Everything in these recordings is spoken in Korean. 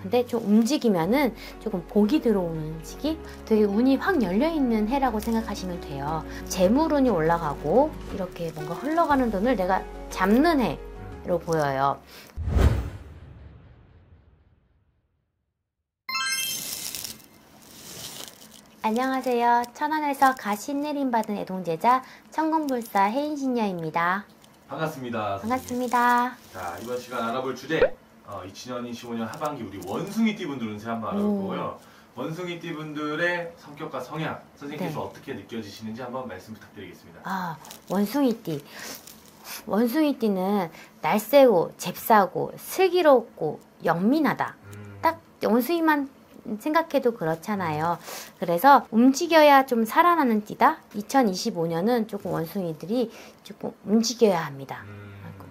근데 좀 움직이면은 조금 복이 들어오는 시기? 되게 운이 확 열려있는 해라고 생각하시면 돼요. 재물운이 올라가고 이렇게 뭔가 흘러가는 돈을 내가 잡는 해로 보여요. 안녕하세요. 천안에서 가신내림 받은 애동제자 천공불사 혜인신녀입니다. 반갑습니다. 반갑습니다. 자, 이번 시간 알아볼 주제 2025년 하반기 우리 원숭이띠 분들 운세 한번 알아볼 거고요. 원숭이띠 분들의 성격과 성향 선생님께서 네. 어떻게 느껴지시는지 한번 말씀 부탁드리겠습니다. 원숭이띠. 원숭이띠는 날쌔고 잽싸고 슬기롭고 영민하다. 딱 원숭이만 생각해도 그렇잖아요. 그래서 움직여야 좀 살아나는 띠다. 2025년은 조금 원숭이들이 조금 움직여야 합니다.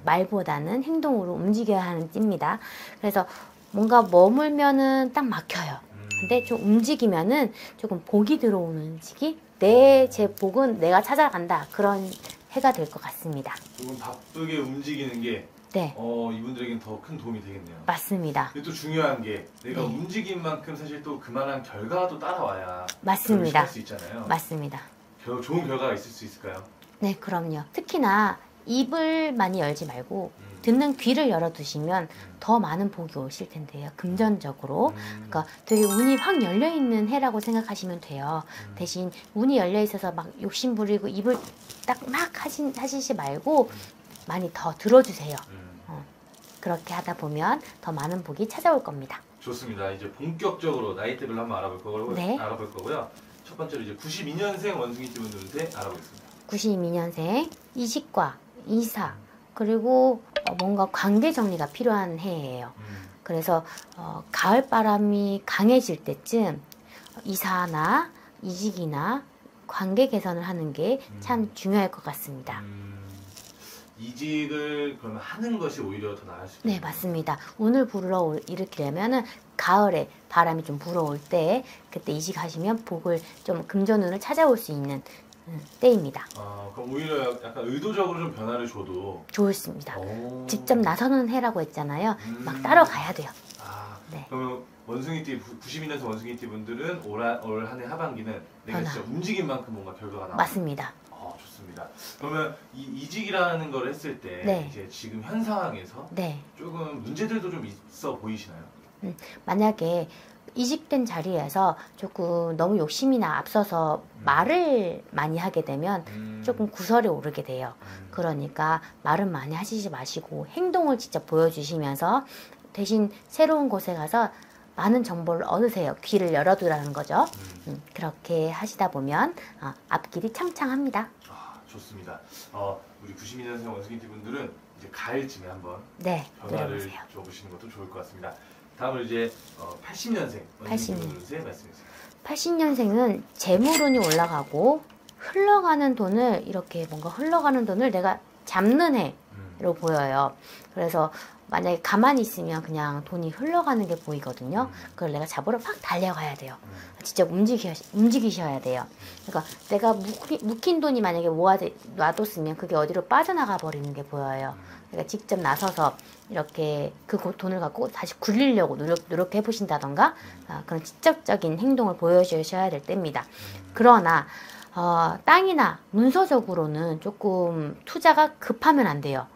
말보다는 행동으로 움직여야 하는 띠입니다. 그래서 뭔가 머물면은 딱 막혀요. 근데 좀 움직이면은 조금 복이 들어오는 시기? 제 복은 내가 찾아간다. 그런 해가 될 것 같습니다. 조금 바쁘게 움직이는 게 네. 이분들에겐 더 큰 도움이 되겠네요. 맞습니다. 근데 또 중요한 게 내가 네. 움직인 만큼 사실 또 그만한 결과도 따라와야 맞습니다. 할 수 있잖아요. 맞습니다. 좋은 결과가 있을 수 있을까요? 네, 그럼요. 특히나 입을 많이 열지 말고 듣는 귀를 열어두시면 더 많은 복이 오실 텐데요. 금전적으로. 그러니까 되게 운이 확 열려있는 해라고 생각하시면 돼요. 대신 운이 열려있어서 막 욕심 부리고 입을 딱 막 하시지 말고 많이 더 들어주세요. 그렇게 하다 보면 더 많은 복이 찾아올 겁니다. 좋습니다. 이제 본격적으로 나이대별로 한번 네. 알아볼 거고요. 첫 번째로 이제 92년생 원숭이띠 분들 운세 알아보겠습니다. 92년생 이직과 이사 그리고 뭔가 관계 정리가 필요한 해예요. 그래서 가을 바람이 강해질 때쯤 이사나 이직이나 관계 개선을 하는 게 참 중요할 것 같습니다. 이직을 그러면 하는 것이 오히려 더 나을 수 있나요? 네, 맞습니다. 운을 일으키려면은 가을에 바람이 좀 불어올 때 그때 이직하시면 복을 좀 금전운을 찾아올 수 있는 때입니다. 그럼 오히려 약간 의도적으로 좀 변화를 줘도 좋습니다. 직접 나서는 해라고 했잖아요. 막 따라가야 돼요. 네. 그러면 92년생 원숭이띠 분들은 올 한 해 하반기는 내가 변화. 진짜 움직인 만큼 뭔가 결과가 나와. 맞습니다. 좋습니다. 그러면 이직이라는 걸 했을 때 네. 이제 지금 현 상황에서 네. 조금 문제들도 좀 있어 보이시나요? 만약에 이직된 자리에서 조금 너무 욕심이나 앞서서 말을 많이 하게 되면 조금 구설에 오르게 돼요. 그러니까 말은 많이 하시지 마시고 행동을 직접 보여주시면서 대신 새로운 곳에 가서 많은 정보를 얻으세요. 귀를 열어두라는 거죠. 그렇게 하시다 보면 앞길이 창창합니다. 좋습니다. 우리 92년생 원숭이띠 분들은 이제 가을쯤에 한번 네, 변화를 노려보세요. 줘보시는 것도 좋을 것 같습니다. 다음으로 이제 80년생 원숭이띠 분들 운세 말씀해주세요. 80년생은 재물운이 올라가고 흘러가는 돈을 이렇게 뭔가 흘러가는 돈을 내가 잡는 해로 보여요. 그래서 만약에 가만히 있으면 그냥 돈이 흘러가는 게 보이거든요. 그걸 내가 잡으러 팍 달려가야 돼요. 직접 움직이셔야 돼요. 그러니까 내가 묵힌 돈이 만약에 놔뒀으면 그게 어디로 빠져나가 버리는 게 보여요. 그러니까 직접 나서서 이렇게 그 돈을 갖고 다시 굴리려고 노력해 보신다던가 그런 직접적인 행동을 보여주셔야 될 때입니다. 그러나 땅이나 문서적으로는 조금 투자가 급하면 안 돼요.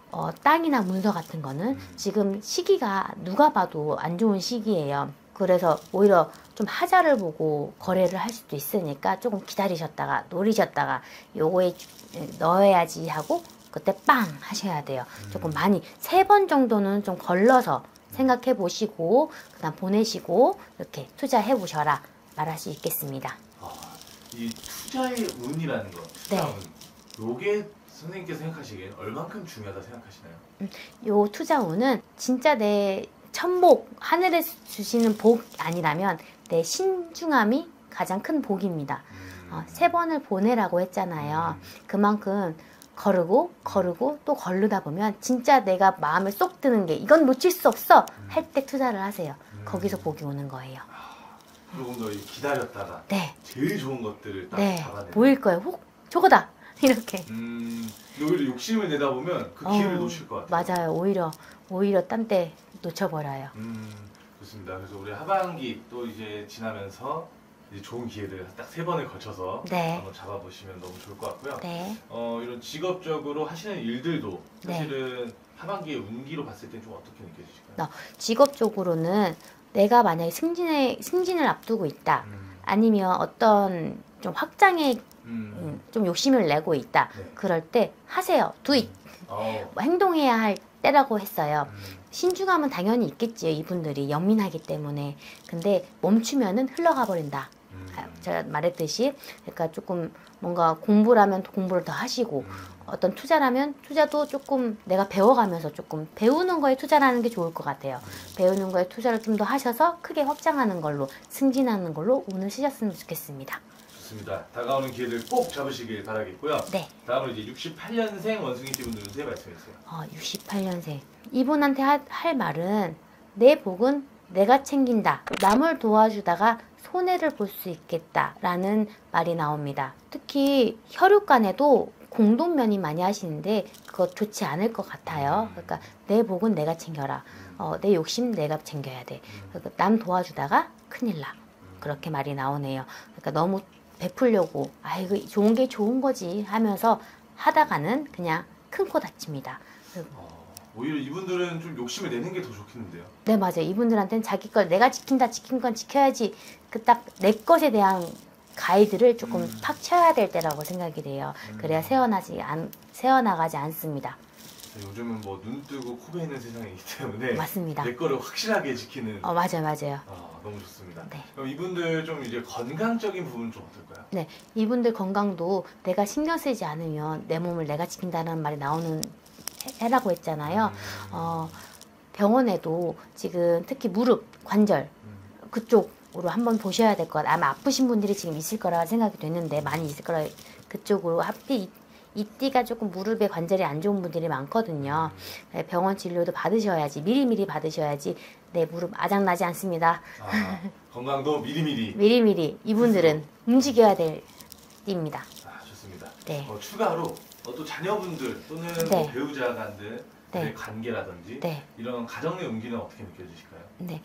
땅이나 문서 같은 거는 지금 시기가 누가 봐도 안 좋은 시기예요. 그래서 오히려 좀 하자를 보고 거래를 할 수도 있으니까 조금 기다리셨다가 노리셨다가 요거에 넣어야지 하고 그때 빵 하셔야 돼요. 조금 많이 3번 정도는 좀 걸러서 생각해 보시고 그다음 보내시고 이렇게 투자해 보셔라 말할 수 있겠습니다. 이 투자의 운이라는 거, 투자 네. 운, 요게 선생님께서 생각하시기엔 얼만큼 중요하다 생각하시나요? 요 투자운은 진짜 내 천복, 하늘에 주시는 복 아니라면 내 신중함이 가장 큰 복입니다. 3번을 보내라고 했잖아요. 그만큼 거르고 또 거르다 보면 진짜 내가 마음에 쏙 드는 게 이건 놓칠 수 없어 할 때 투자를 하세요. 거기서 복이 오는 거예요. 조금 더 기다렸다가 네. 제일 좋은 것들을 딱 네. 잡아내는. 보일 거예요. 혹 저거다 이렇게. 오히려 욕심을 내다 보면 그 기회를 놓칠 것 같아요. 맞아요. 오히려 딴 때 놓쳐버려요. 좋습니다. 그래서 우리 하반기 또 이제 지나면서 이제 좋은 기회를 딱 3번에 걸쳐서 네. 한번 잡아보시면 너무 좋을 것 같고요. 네. 이런 직업적으로 하시는 일들도 네. 사실은 하반기에 운기로 봤을 때 좀 어떻게 느껴지실까요? 직업적으로는 내가 만약에 승진을 앞두고 있다. 아니면 어떤 좀 확장에 좀 욕심을 내고 있다. 네. 그럴 때 하세요. Do it. 어, 행동해야 할 때라고 했어요. 신중함은 당연히 있겠지요. 이분들이 영민하기 때문에. 근데 멈추면은 흘러가 버린다. 제가 말했듯이 그러니까 조금 뭔가 공부라면 공부를 더 하시고 어떤 투자라면 투자도 조금 내가 배워가면서 조금 배우는 거에 투자를 하는 게 좋을 것 같아요. 배우는 거에 투자를 좀 더 하셔서 크게 확장하는 걸로 승진하는 걸로 운을 쓰셨으면 좋겠습니다. 좋습니다. 다가오는 기회를 꼭 잡으시길 바라겠고요. 네. 다음으로 이제 68년생 원숭이띠 분들한테 말씀해주세요. 68년생. 이분한테 할 말은 내 복은 내가 챙긴다. 남을 도와주다가 손해를 볼 수 있겠다라는 말이 나옵니다. 특히 혈육 간에도 공동면이 많이 하시는데 그거 좋지 않을 것 같아요. 그러니까 내 복은 내가 챙겨라. 내 욕심 내가 챙겨야 돼. 그러니까 남 도와주다가 큰일 나. 그렇게 말이 나오네요. 그러니까 너무 베풀려고 아이고 좋은 게 좋은 거지 하면서 하다가는 그냥 큰 코 다칩니다. 오히려 이분들은 좀 욕심을 내는 게 더 좋겠는데요. 네, 맞아요. 이분들한테는 자기 걸 내가 지킨다, 지킨 건 지켜야지. 그 딱 내 것에 대한 가이드를 조금 탁 쳐야 될 때라고 생각이 돼요. 그래야 새어나가지 않습니다. 요즘은 뭐 눈 뜨고 코 베이는 세상이기 때문에 맞습니다. 내 거를 확실하게 지키는. 맞아요. 너무 좋습니다. 네. 그럼 이분들 좀 이제 건강적인 부분은 좀 어떨까요? 네, 이분들 건강도 내가 신경 쓰지 않으면 내 몸을 내가 지킨다는 말이 나오는 해라고 했잖아요. 병원에도 지금 특히 무릎, 관절 그쪽으로 한번 보셔야 될 것 같아요. 아마 아프신 분들이 지금 있을 거라 생각이 되는데 많이 있을 거라 그쪽으로 하필 이 띠가 조금 무릎에 관절이 안 좋은 분들이 많거든요. 병원 진료도 받으셔야지 미리미리 받으셔야지 내 무릎 아작나지 않습니다. 건강도 미리미리. 미리미리 이분들은 움직여야 될 띠입니다. 좋습니다. 네. 추가로 또 자녀분들 또는 네. 뭐 배우자 간들의 네. 관계라든지 네. 이런 가정 내 운기는 어떻게 느껴지실까요? 네.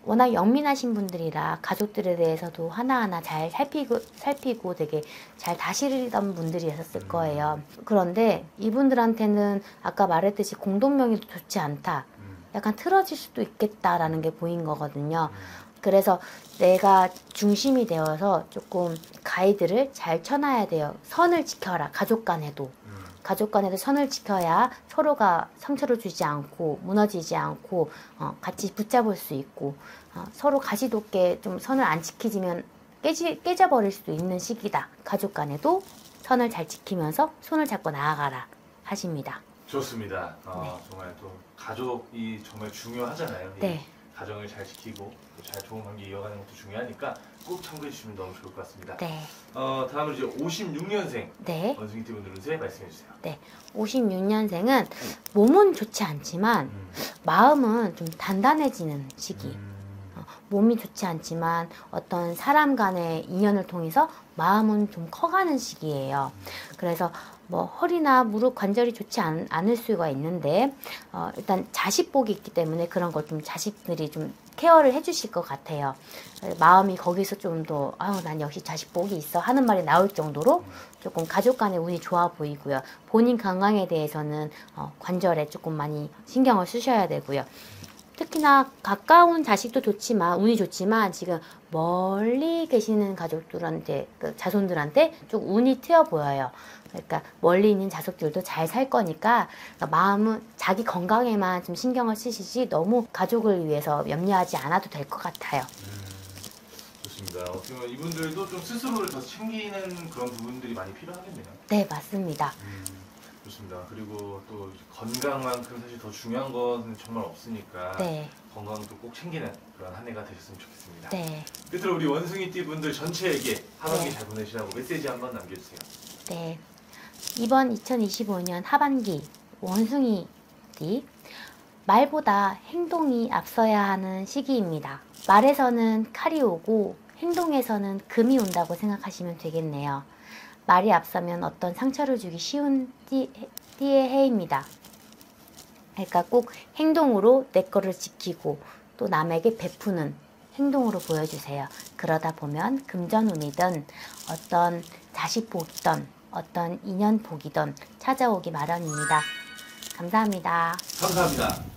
워낙 영민하신 분들이라 가족들에 대해서도 하나하나 잘 살피고 되게 잘 다스리던 분들이었을 거예요. 그런데 이분들한테는 아까 말했듯이 공동명의도 좋지 않다. 약간 틀어질 수도 있겠다라는 게 보인 거거든요. 그래서 내가 중심이 되어서 조금 가이드를 잘 쳐놔야 돼요. 선을 지켜라. 가족 간에도 선을 지켜야 서로가 상처를 주지 않고 무너지지 않고 같이 붙잡을 수 있고 서로 가시돋게 좀 선을 안 지키지면 깨져버릴 수도 있는 시기다. 가족 간에도 선을 잘 지키면서 손을 잡고 나아가라 하십니다. 좋습니다. 네. 정말 또 가족이 정말 중요하잖아요. 네. 가정을 잘 지키고 잘 좋은 관계 이어가는 것도 중요하니까 꼭 참고해 주시면 너무 좋을 것 같습니다. 네. 다음으로 이제 56년생 네. 원숭이띠 분들은 말씀해 주세요. 네. 56년생은 몸은 좋지 않지만 마음은 좀 단단해지는 시기. 몸이 좋지 않지만 어떤 사람 간의 인연을 통해서 마음은 좀 커가는 시기예요. 그래서 뭐 허리나 무릎 관절이 좋지 않을 수가 있는데 일단 자식복이 있기 때문에 그런 걸 좀 자식들이 좀 케어를 해주실 것 같아요. 마음이 거기서 좀 더 난 역시 자식복이 있어 하는 말이 나올 정도로 조금 가족 간의 운이 좋아 보이고요. 본인 건강에 대해서는 관절에 조금 많이 신경을 쓰셔야 되고요. 특히나 가까운 자식도 좋지만 운이 좋지만 지금 멀리 계시는 가족들한테 자손들한테 좀 운이 트여 보여요. 그러니까 멀리 있는 자식들도 잘 살 거니까 마음은 자기 건강에만 좀 신경을 쓰시지 너무 가족을 위해서 염려하지 않아도 될 것 같아요. 좋습니다. 어떻게 보면 이분들도 좀 스스로를 더 챙기는 그런 부분들이 많이 필요하겠네요. 네, 맞습니다. 좋습니다. 그리고 또 건강만큼 사실 더 중요한 건 정말 없으니까 네. 건강도 꼭 챙기는 그런 한 해가 되셨으면 좋겠습니다. 네. 끝으로 우리 원숭이띠 분들 전체에게 하반기 네. 잘 보내시라고 메시지 한번 남겨주세요. 네. 이번 2025년 하반기 원숭이띠 말보다 행동이 앞서야 하는 시기입니다. 말에서는 칼이 오고 행동에서는 금이 온다고 생각하시면 되겠네요. 말이 앞서면 어떤 상처를 주기 쉬운 띠의 해입니다. 그러니까 꼭 행동으로 내 거를 지키고 또 남에게 베푸는 행동으로 보여주세요. 그러다 보면 금전운이든 어떤 자식 복이든 어떤 인연 복이든 찾아오기 마련입니다. 감사합니다. 감사합니다.